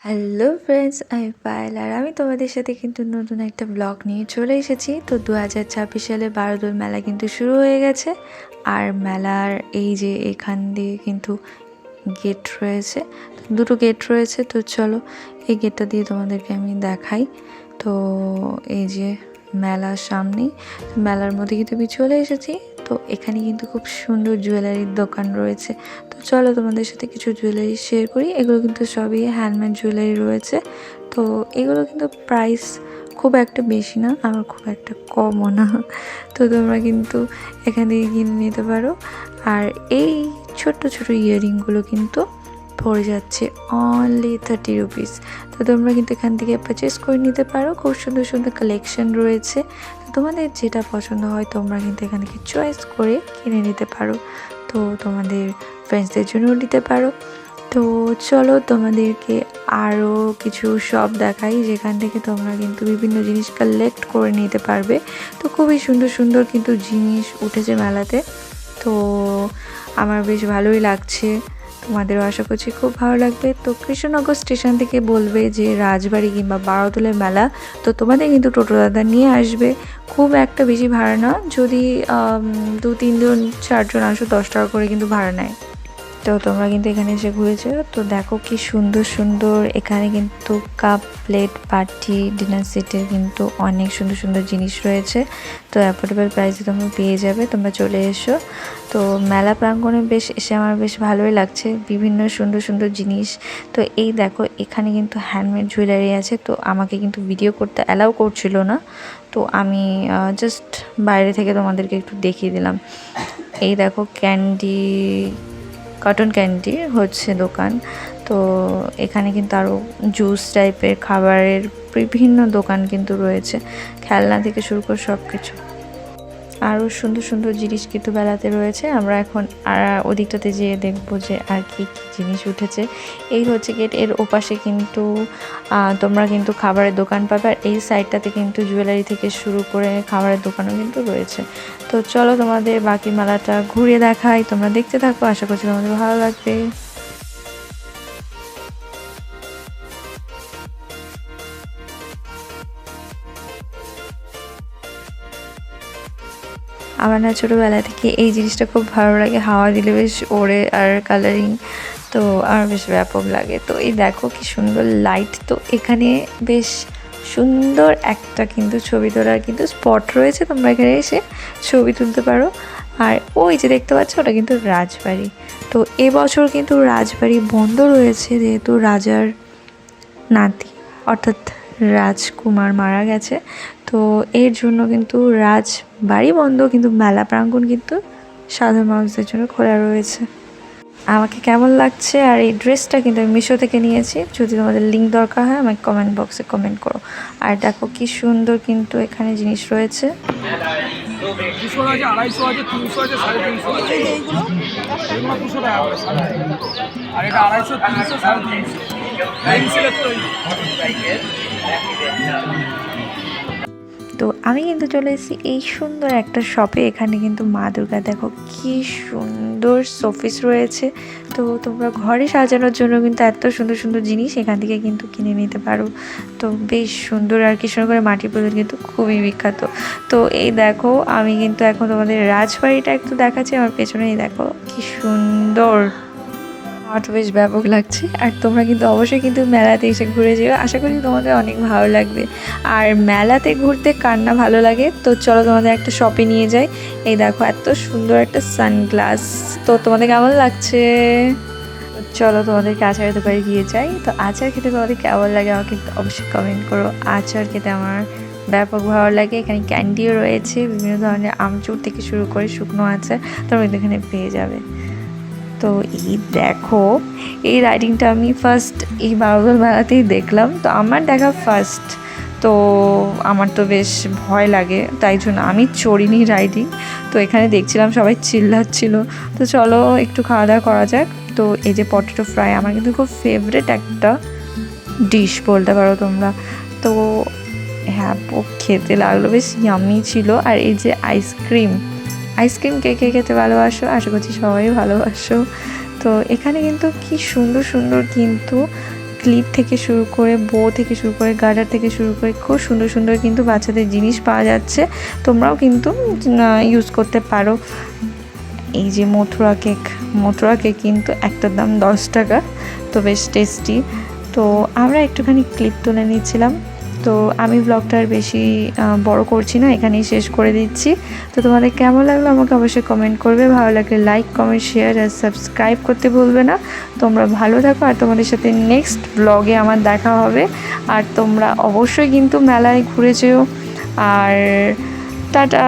Hello friends, আমি পায়েল আর আমি তোমাদের সাথে কিন্তু নতুন একটা ব্লগ নিয়ে চলে এসেছি। তো 2026 সালে বারোদোল মেলা কিন্তু শুরু হয়ে গেছে। আর মেলার এই যে এখান দিয়ে কিন্তু গেট রয়েছে, দুটো গেট রয়েছে। তো চলো এই গেটটা দিয়ে তোমাদেরকে আমি দেখাই। তো এই যে মেলার সামনেই, মেলার মধ্যে কিন্তু আমি চলে এসেছি। তো এখানে কিন্তু খুব সুন্দর জুয়েলারির দোকান রয়েছে। তো চলো তোমাদের সাথে কিছু জুয়েলারি শেয়ার করি। এগুলো কিন্তু সবই হ্যান্ডমেড জুয়েলারি রয়েছে। তো এগুলো কিন্তু প্রাইস খুব একটা বেশি না, আবার খুব একটা কমও না। তো তোমরা কিন্তু এখান থেকে কিনে নিতে পারো। আর এই ছোট্ট ছোট ইয়াররিংগুলো কিন্তু পড়ে যাচ্ছে অনলি 30 রুপিস। তো তোমরা কিন্তু এখান থেকে পারচেস করে নিতে পারো। খুব সুন্দর সুন্দর কালেকশন রয়েছে। তোমাদের যেটা পছন্দ হয় তোমরা কিন্তু এখান থেকে চয়েস করে কিনে নিতে পারো। তো তোমাদের ফ্রেন্ডসদের জন্যও নিতে পারো। তো চলো তোমাদেরকে আরও কিছু শপ দেখাই, যেখান থেকে তোমরা কিন্তু বিভিন্ন জিনিস কালেক্ট করে নিতে পারবে। তো খুবই সুন্দর সুন্দর কিন্তু জিনিস উঠেছে মেলাতে। তো আমার বেশ ভালোই লাগছে, তোমাদেরও আশা করছি খুব ভালো লাগবে। তো কৃষ্ণনগর স্টেশন থেকে বলবে যে রাজবাড়ি কিংবা বারোদোলের মেলা, তো তোমাদের কিন্তু টোটো দাদা নিয়ে আসবে। খুব একটা বেশি ভাড়া না, যদি 2-3 জন 4 জন আসো 10 টাকা করে কিন্তু ভাড়া নেয়। তো তোমরা কিন্তু এখানে এসে ঘুরেছো। তো দেখো কি সুন্দর সুন্দর এখানে কিন্তু কাপ, প্লেট, বাটি, ডিনার সেটের কিন্তু অনেক সুন্দর সুন্দর জিনিস রয়েছে। তো অ্যাফোর্ডেবল প্রাইসে তোমরা পেয়ে যাবে, তোমরা চলে এসো। তো মেলা প্রাঙ্গণে এসে আমার বেশ ভালোই লাগছে, বিভিন্ন সুন্দর সুন্দর জিনিস। তো এই দেখো এখানে কিন্তু হ্যান্ডমেড জুয়েলারি আছে। তো আমাকে কিন্তু ভিডিও করতে অ্যালাউ করছিল না, তো আমি জাস্ট বাইরে থেকে তোমাদেরকে একটু দেখিয়ে দিলাম। এই দেখো ক্যান্ডি, কটন ক্যান্ডি হচ্ছে দোকান। তো এখানে কিন্তু আরও জুস টাইপের খাবারের বিভিন্ন দোকান কিন্তু রয়েছে, খেলনা থেকে শুরু করে সব কিছু। আরও সুন্দর সুন্দর জিনিস কিন্তু বেলাতে রয়েছে। আমরা এখন আর ওদিকটাতে যেয়ে দেখবো যে আর কি কী জিনিস উঠেছে। এই হচ্ছে গেট, এর ওপাশে কিন্তু তোমরা কিন্তু খাবারের দোকান পাবে। আর এই সাইডটাতে কিন্তু জুয়েলারি থেকে শুরু করে খাবারের দোকানও কিন্তু রয়েছে। তো চলো তোমাদের বাকি মেলাটা ঘুরে দেখাই, তোমরা দেখতে থাকো, আশা করছি তোমাদের ভালো লাগবে। আমার না ছোটোবেলা থেকে এই জিনিসটা খুব ভালো লাগে, হাওয়া দিলে বেশ ওড়ে আর কালারিং, তো আমার বেশ ব্যাপক লাগে। তো এই দেখো কি সুন্দর লাইট। তো এখানে বেশ সুন্দর একটা কিন্তু ছবি তোলার কিন্তু স্পট রয়েছে, তোমরা এখানে এসে ছবি তুলতে পারো। আর ওই যে দেখতে পাচ্ছ ওটা কিন্তু রাজবাড়ি। তো এবছর কিন্তু রাজবাড়ি বন্ধ রয়েছে, যেহেতু রাজার নাতি অর্থাৎ রাজকুমার মারা গেছে। তো এর জন্য কিন্তু রাজবাড়ি বন্ধ, কিন্তু মেলা প্রাঙ্গণ কিন্তু সাধারণ মানুষদের জন্য খোলা রয়েছে। আমাকে কেমন লাগছে আর এই ড্রেসটা কিন্তু আমি মিশো থেকে নিয়েছি, যদি তোমাদের লিঙ্ক দরকার হয় আমাকে কমেন্ট বক্সে কমেন্ট করো। আর দেখো কি সুন্দর কিন্তু এখানে জিনিস রয়েছে। তো আমি কিন্তু চলে এসেছি এই সুন্দর একটা শপে। এখানে কিন্তু মা দুর্গা, দেখো কি সুন্দর শোপিস রয়েছে। তো তোমরা ঘরে সাজানোর জন্য কিন্তু এত সুন্দর সুন্দর জিনিস এখান থেকে কিন্তু কিনে নিতে পারো। তো বেশ সুন্দর, আর কৃষ্ণনগরের মাটির পুতুল কিন্তু খুবই বিখ্যাত। তো এই দেখো আমি কিন্তু এখন তোমাদের রাজবাড়িটা একটু দেখাচ্ছি। আমার পেছনেই দেখো কি সুন্দর, আমার তো বেশ ব্যাপক লাগছে। আর তোমরা কিন্তু অবশ্যই কিন্তু মেলাতে এসে ঘুরে যেও, আশা করি তোমাদের অনেক ভালো লাগবে। আর মেলাতে ঘুরতে কার না ভালো লাগে। তো চলো তোমাদের একটা শপে নিয়ে যাই। এই দেখো এত সুন্দর একটা সানগ্লাস। তো তোমাদের কেমন লাগছে? চলো তোমাদেরকে আচারের দোকানে দিয়ে যাই। তো আচার খেতে তোমাদের কেমন লাগে আমাকে অবশ্যই কমেন্ট করো। আচার খেতে আমার ব্যাপক ভালো লাগে। এখানে ক্যান্ডিও রয়েছে, বিভিন্ন ধরনের আমচুর থেকে শুরু করে শুকনো আচার তোমরা এখানে পেয়ে যাবে। তো এই দেখো এই রাইডিংটা আমি ফার্স্ট এই বারোদোল মেলাতেই দেখলাম। তো আমার দেখা ফার্স্ট, তো আমার তো বেশ ভয় লাগে, তাই জন্য আমি চড়িনি রাইডিং। তো এখানে দেখছিলাম সবাই চিল্লাচ্ছিল। তো চলো একটু খাওয়া দাওয়া করা যাক। তো এই যে পটেটো ফ্রাই আমার কিন্তু খুব ফেভারিট একটা ডিশ বলতে পারো তোমরা। তো হ্যাঁ খেতে লাগলো, বেশ ইয়াম্মি ছিল। আর এই যে আইসক্রিম, আইসক্রিম কে কে খেতে ভালোবাসো, আশা করছি সবাই ভালোবাসো। তো এখানে কিন্তু কি সুন্দর সুন্দর কিন্তু ক্লিপ থেকে শুরু করে বো থেকে শুরু করে গার্ডার থেকে শুরু করে খুব সুন্দর সুন্দর কিন্তু বাচ্চাদের জিনিস পাওয়া যাচ্ছে, তোমরাও কিন্তু ইউজ করতে পারো। এই যে মথুরা কেক কিন্তু একটার দাম 10 টাকা, তো বেশ টেস্টি। তো আমরা একটুখানি ক্লিপ তুলে নিচ্ছিলাম। তো আমি ব্লগটা আর বেশি বড় করছি না, এখানেই শেষ করে দিচ্ছি। তো তোমাদের কেমন লাগলো আমাকে অবশ্যই কমেন্ট করবে, ভালো লাগলে লাইক কমেন্ট শেয়ার আর সাবস্ক্রাইব করতে ভুলবে না। তোমরা ভালো থাকো, আর তোমাদের সাথে নেক্সট ব্লগে আমার দেখা হবে। আর তোমরা অবশ্যই কিন্তু মেলায় ঘুরে যেও। আর টাটা।